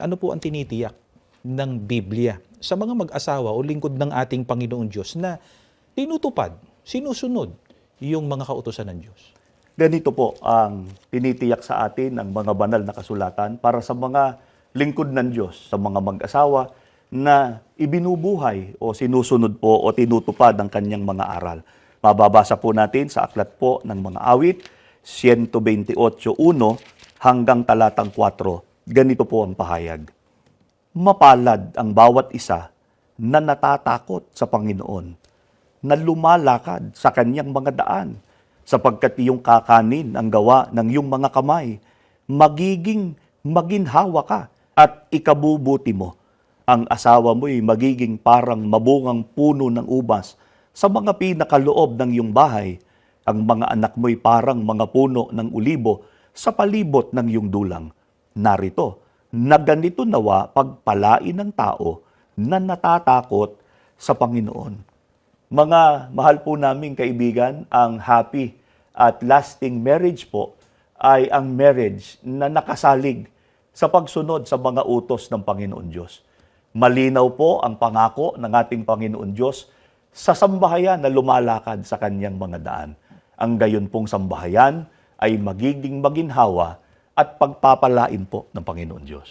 Ano po ang tinitiyak ng Biblia sa mga mag-asawa o lingkod ng ating Panginoon Diyos na tinutupad, sinusunod yung mga kautusan ng Diyos? Ganito po ang tinitiyak sa atin ang mga banal na kasulatan para sa mga lingkod ng Diyos, sa mga mag-asawa na ibinubuhay o sinusunod po o tinutupad ang kanyang mga aral. Mababasa po natin sa aklat po ng mga awit, 128:1 hanggang talatang 4. Ganito po ang pahayag. Mapalad ang bawat isa na natatakot sa Panginoon, na lumalakad sa kanyang mga daan, sapagkat iyong kakanin ang gawa ng iyong mga kamay, magiging maginhawa ka at ikabubuti mo. Ang asawa mo'y magiging parang mabungang puno ng ubas sa mga pinakaloob ng iyong bahay. Ang mga anak mo'y parang mga puno ng ulibo sa palibot ng iyong dulang. Narito, na ganito nawa pagpalain ng tao na natatakot sa Panginoon. Mga mahal po naming kaibigan, ang happy at lasting marriage po ay ang marriage na nakasalig sa pagsunod sa mga utos ng Panginoon Diyos. Malinaw po ang pangako ng ating Panginoon Diyos sa sambahayan na lumalakad sa kanyang mga daan. Ang gayon pong sambahayan ay magiging maginhawa at pagpapalain po ng Panginoon Diyos.